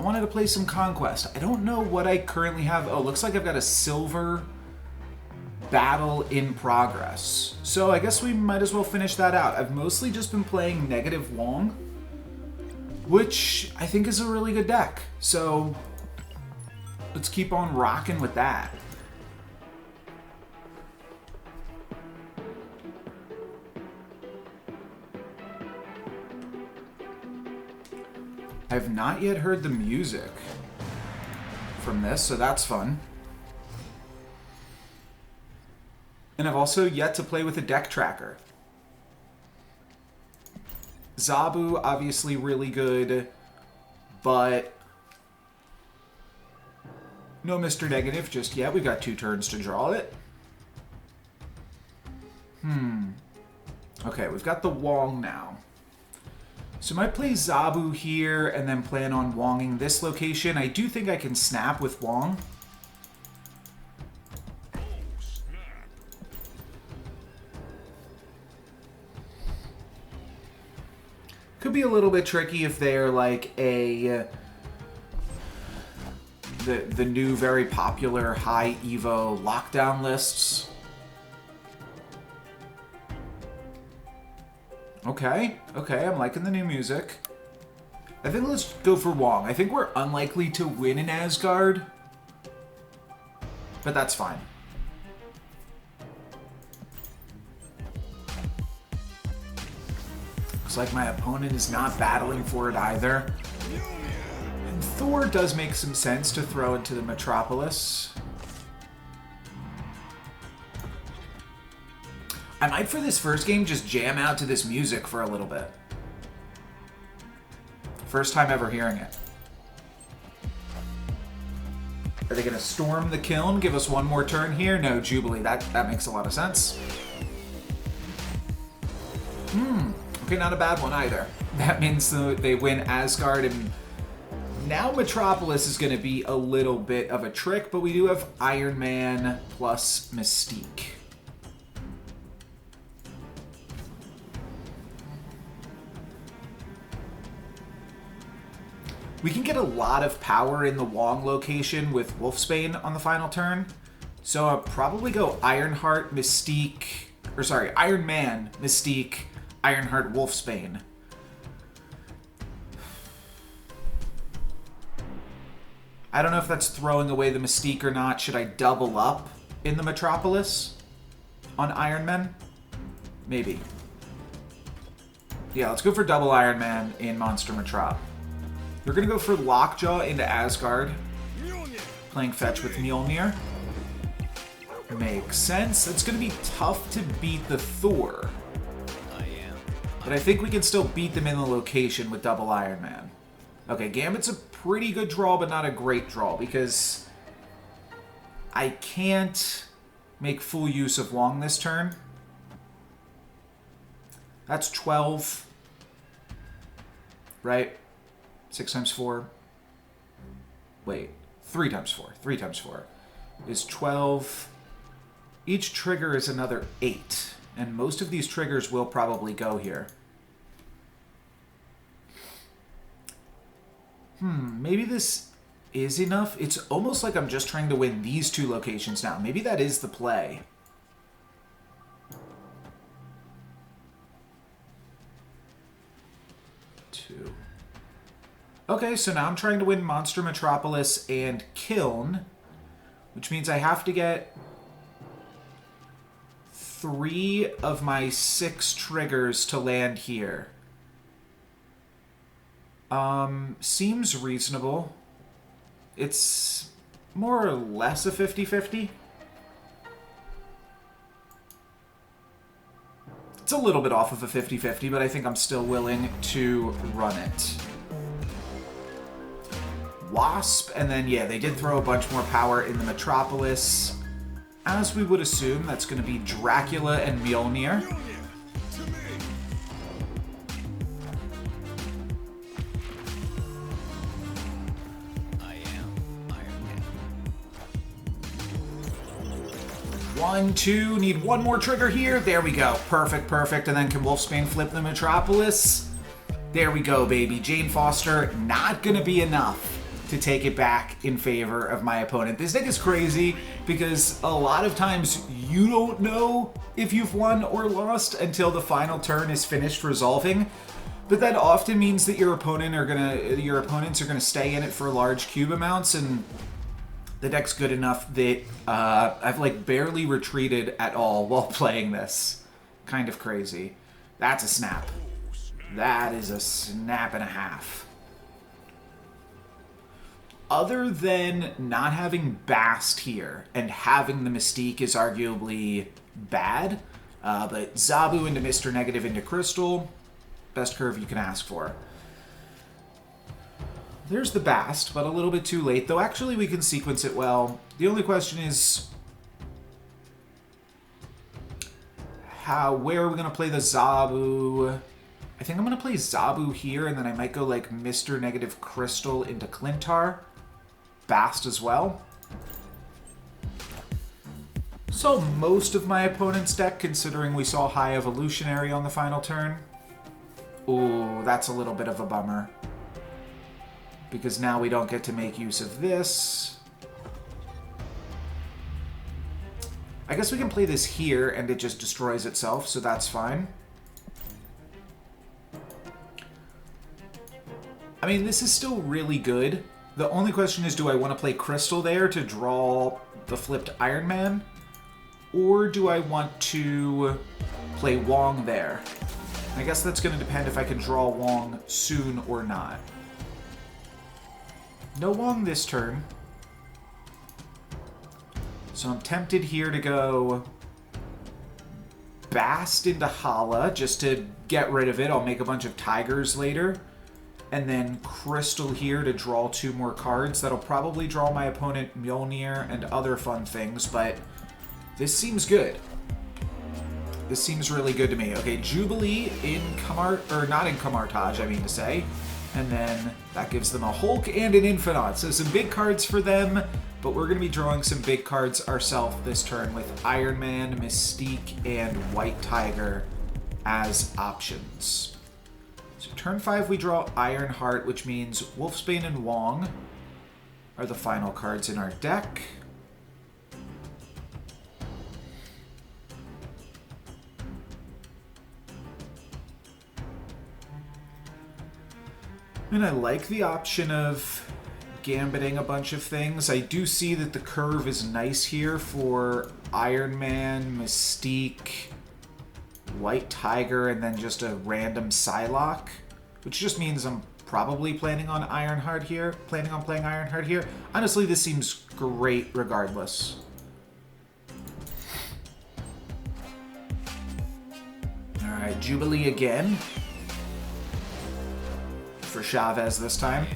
wanted to play some Conquest. I don't know what I currently have. Oh, looks like I've got a silver battle in progress. So I guess we might as well finish that out. I've mostly just been playing Negative Wong, which I think is a really good deck. So let's keep on rocking with that. I've not yet heard the music from this, so that's fun. And I've also yet to play with a deck tracker. Zabu, obviously really good, but no Mr. Negative just yet. We've got 2 turns to draw it. Okay, we've got the Wong now. So I might play Zabu here and then plan on Wonging this location. I do think I can snap with Wong. Could be a little bit tricky if they're like the new very popular high Evo lockdown lists. Okay, I'm liking the new music. I think let's go for Wong. I think we're unlikely to win in Asgard, but that's fine. Looks like my opponent is not battling for it either. And Thor does make some sense to throw into the Metropolis. I might, for this first game, just jam out to this music for a little bit. First time ever hearing it. Are they going to storm the kiln, give us one more turn here? No, Jubilee. That makes a lot of sense. Okay, not a bad one either. That means they win Asgard, and now Metropolis is going to be a little bit of a trick, but we do have Iron Man plus Mystique. We can get a lot of power in the Wong location with Wolfsbane on the final turn. So I'll probably go Ironheart, Mystique, or sorry, Iron Man, Mystique, Ironheart, Wolfsbane. I don't know if that's throwing away the Mystique or not. Should I double up in the Metropolis on Iron Man? Maybe. Yeah, let's go for double Iron Man in Monster Metrop. We're going to go for Lockjaw into Asgard, playing fetch with Mjolnir. Makes sense. It's going to be tough to beat the Thor, but I think we can still beat them in the location with double Iron Man. Okay, Gambit's a pretty good draw, but not a great draw, because I can't make full use of Wong this turn. That's 12, right? 6 times 4. Wait, 3 times 4. 3 times 4 is 12. Each trigger is another 8. And most of these triggers will probably go here. Maybe this is enough. It's almost like I'm just trying to win these 2 locations now. Maybe that is the play. Okay, so now I'm trying to win Monster Metropolis and Kiln, which means I have to get 3 of my 6 triggers to land here. Seems reasonable. It's more or less a 50-50. It's a little bit off of a 50-50, but I think I'm still willing to run it. Wasp, and then, yeah, they did throw a bunch more power in the Metropolis. As we would assume, that's going to be Dracula and Mjolnir. One, two, need one more trigger here. There we go. Perfect, perfect. And then can Wolfsbane flip the Metropolis? There we go, baby. Jane Foster, not going to be enough. to take it back in favor of my opponent. This deck is crazy because a lot of times you don't know if you've won or lost until the final turn is finished resolving. But that often means that your opponents are gonna stay in it for large cube amounts, and the deck's good enough that I've like barely retreated at all while playing this. Kind of crazy. That's a snap. That is a snap and a half. Other than not having Bast here and having the Mystique is arguably bad, but Zabu into Mr. Negative into Crystal, best curve you can ask for. There's the Bast, but a little bit too late, though actually we can sequence it well. The only question is where are we going to play the Zabu? I think I'm going to play Zabu here, and then I might go like Mr. Negative Crystal into Clintar. Bast as well. So most of my opponent's deck, considering we saw High Evolutionary on the final turn. Ooh, that's a little bit of a bummer. Because now we don't get to make use of this. I guess we can play this here and it just destroys itself, so that's fine. I mean, this is still really good. The only question is, do I want to play Crystal there to draw the flipped Iron Man? Or do I want to play Wong there? I guess that's going to depend if I can draw Wong soon or not. No Wong this turn. So I'm tempted here to go Bast into Hala just to get rid of it. I'll make a bunch of Tigers later. And then Crystal here to draw 2 more cards. That'll probably draw my opponent Mjolnir and other fun things, but this seems good. This seems really good to me. Okay, Jubilee in not in Kamartaj, I mean to say. And then that gives them a Hulk and an Infinite. So some big cards for them, but we're going to be drawing some big cards ourselves this turn with Iron Man, Mystique, and White Tiger as options. So turn 5 we draw Ironheart, which means Wolfsbane and Wong are the final cards in our deck. And I like the option of gambiting a bunch of things. I do see that the curve is nice here for Iron Man, Mystique, White Tiger, and then just a random Psylocke, which just means I'm probably planning on Ironheart here, planning on playing Ironheart here. Honestly, this seems great regardless. Alright, Jubilee again. For Chavez this time.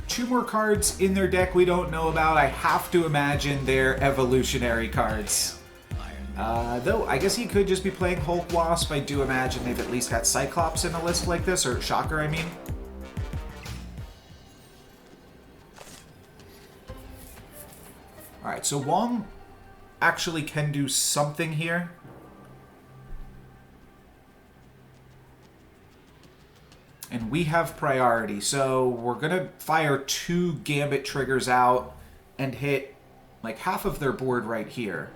2 more cards in their deck we don't know about. I have to imagine they're evolutionary cards. Though, I guess he could just be playing Hulk Wasp. I do imagine they've at least got Cyclops in a list like this, or Shocker, I mean. Alright, so Wong actually can do something here. And we have priority, so we're going to fire 2 Gambit triggers out and hit like half of their board right here.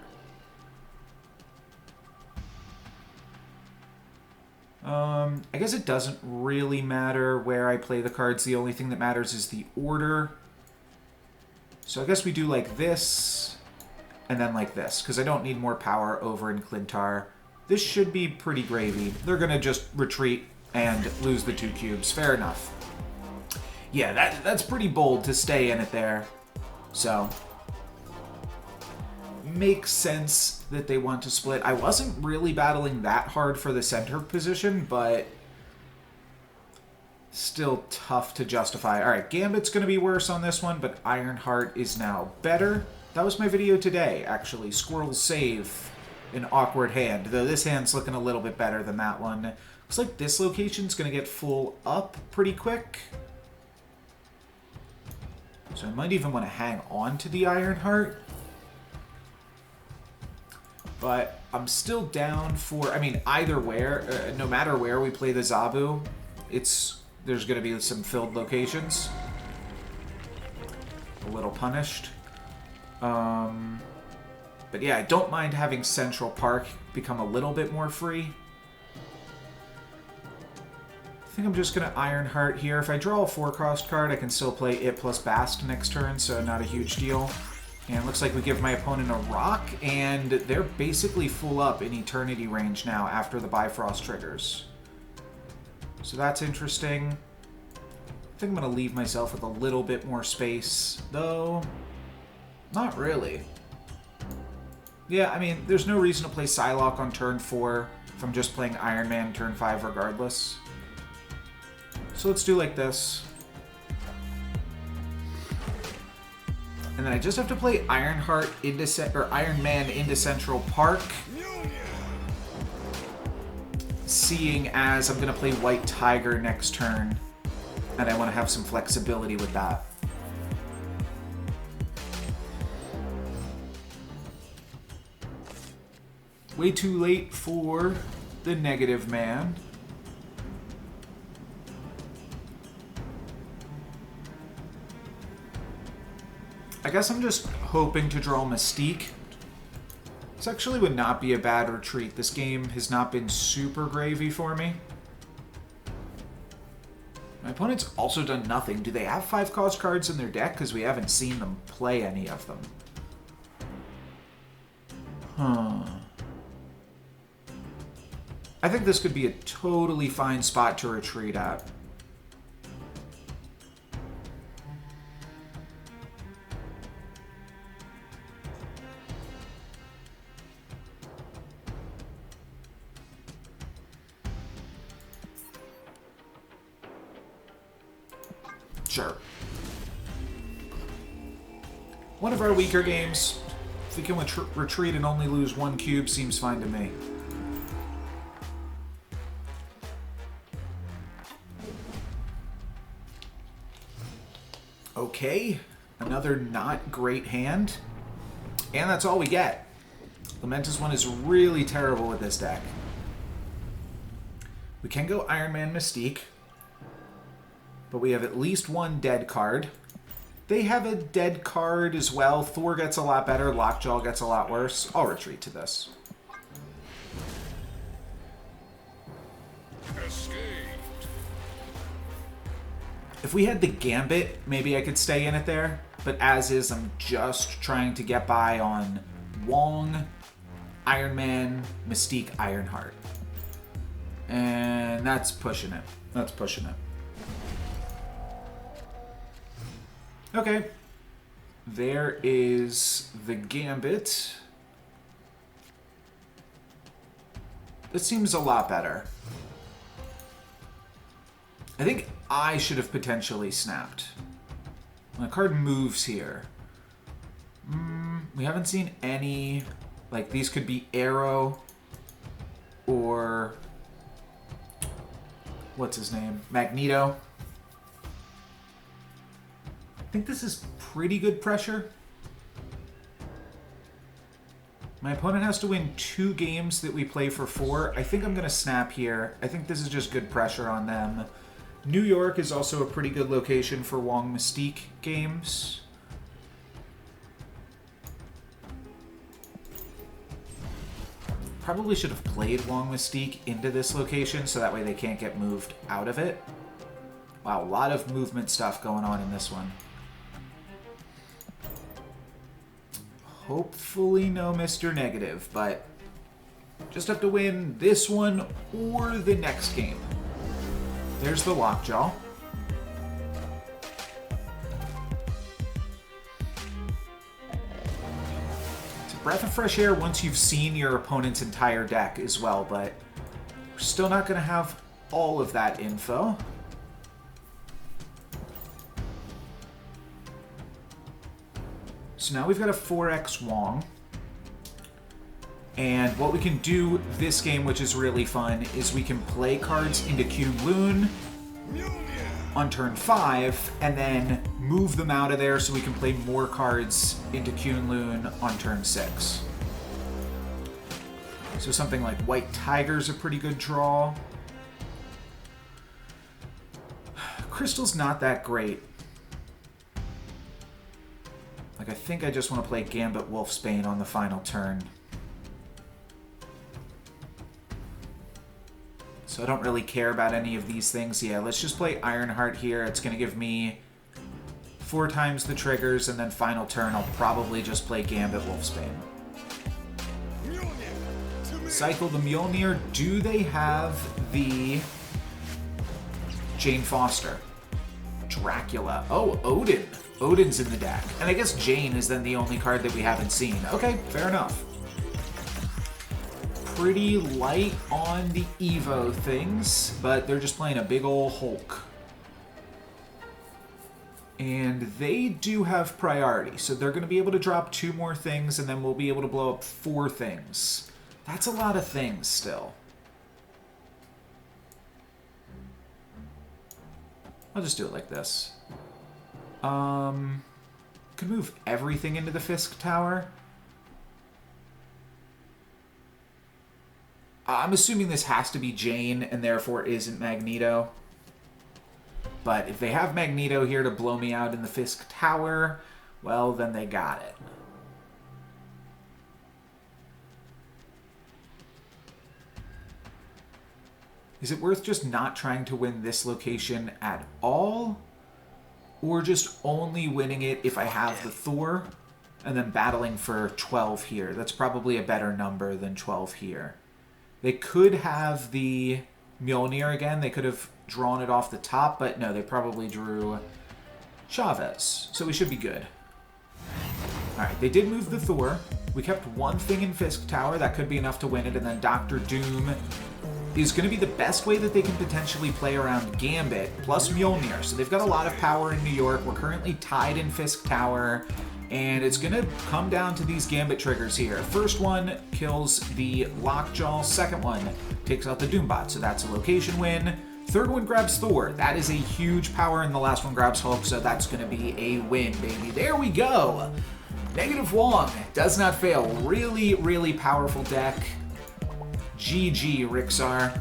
I guess it doesn't really matter where I play the cards. The only thing that matters is the order. So I guess we do like this and then like this, because I don't need more power over in Clintar. This should be pretty gravy. They're going to just retreat and lose the 2 cubes. Fair enough. Yeah, that's pretty bold to stay in it there. So, makes sense that they want to split. I wasn't really battling that hard for the center position, but still tough to justify. Alright, Gambit's going to be worse on this one, but Ironheart is now better. That was my video today, actually. Squirrels save an awkward hand, though this hand's looking a little bit better than that one. Looks like this location's going to get full up pretty quick. So I might even want to hang on to the Ironheart. But I'm still down for, I mean, either where, no matter where we play the Zabu, there's going to be some filled locations. a little punished. But yeah, I don't mind having Central Park become a little bit more free. I think I'm just going to Ironheart here. If I draw a 4-cost card, I can still play it plus Bast next turn, so not a huge deal. And it looks like we give my opponent a rock, and they're basically full up in Eternity range now after the Bifrost triggers. So that's interesting. I think I'm going to leave myself with a little bit more space, though not really. Yeah, I mean, there's no reason to play Psylocke on turn 4 if I'm just playing Iron Man turn 5 regardless. So let's do like this. And then I just have to play Ironheart into Iron Man into Central Park. Seeing as I'm going to play White Tiger next turn. And I want to have some flexibility with that. Way too late for the negative man. I guess I'm just hoping to draw Mystique. This actually would not be a bad retreat. This game has not been super gravy for me. My opponent's also done nothing. Do they have 5-cost cards in their deck? Because we haven't seen them play any of them. Huh. I think this could be a totally fine spot to retreat at. Sure. One of our weaker games. If we can retreat and only lose 1 cube, seems fine to me. Okay, another not great hand. And that's all we get. Lamentis 1 is really terrible with this deck. We can go Iron Man Mystique. But we have at least 1 dead card. They have a dead card as well. Thor gets a lot better. Lockjaw gets a lot worse. I'll retreat to this. Escaped. If we had the Gambit, maybe I could stay in it there. But as is, I'm just trying to get by on Wong, Iron Man, Mystique, Ironheart. And that's pushing it. That's pushing it. Okay. There is the Gambit. This seems a lot better. I think I should have potentially snapped. When a card moves here. We haven't seen any... Like, these could be Arrow or... What's his name? Magneto. I think this is pretty good pressure. My opponent has to win 2 games that we play for 4. I think I'm going to snap here. I think this is just good pressure on them. New York is also a pretty good location for Wong Mystique games. Probably should have played Wong Mystique into this location so that way they can't get moved out of it. Wow, a lot of movement stuff going on in this one. Hopefully no Mr. Negative, but just have to win this one or the next game. There's the Lockjaw. It's a breath of fresh air once you've seen your opponent's entire deck as well, but we're still not going to have all of that info. So now we've got a 4x Wong. And what we can do this game, which is really fun, is we can play cards into Kunlun on turn 5, and then move them out of there so we can play more cards into Kunlun on turn 6. So something like White Tiger's a pretty good draw. Crystal's not that great. Like, I think I just want to play Gambit Wolfsbane on the final turn. So I don't really care about any of these things. Yeah, let's just play Ironheart here. It's going to give me 4 times the triggers, and then final turn I'll probably just play Gambit Wolfsbane. Cycle the Mjolnir. Do they have the Jane Foster? Dracula. Oh, Odin. Odin's in the deck. And I guess Jane is then the only card that we haven't seen. Okay, fair enough. Pretty light on the Evo things, but they're just playing a big ol' Hulk. And they do have priority, so they're going to be able to drop 2 more things, and then we'll be able to blow up 4 things. That's a lot of things still. I'll just do it like this. Could move everything into the Fisk Tower. I'm assuming this has to be Jane and therefore isn't Magneto. But if they have Magneto here to blow me out in the Fisk Tower, well, then they got it. Is it worth just not trying to win this location at all? Or just only winning it if I have the Thor, and then battling for 12 here? That's probably a better number than 12 here. They could have the Mjolnir again. They could have drawn it off the top, but no, they probably drew Chavez. So we should be good. Alright, they did move the Thor. We kept 1 thing in Fisk Tower. That could be enough to win it, and then Doctor Doom is going to be the best way that they can potentially play around Gambit, plus Mjolnir. So they've got a lot of power in New York. We're currently tied in Fisk Tower, and it's going to come down to these Gambit triggers here. First one kills the Lockjaw. Second one takes out the Doombot, so that's a location win. Third one grabs Thor. That is a huge power, and the last one grabs Hulk, so that's going to be a win, baby. There we go. Negative Wong does not fail. Really, really powerful deck. GG, Rixar.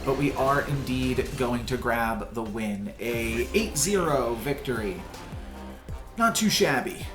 But we are indeed going to grab the win. A 8-0 victory. Not too shabby.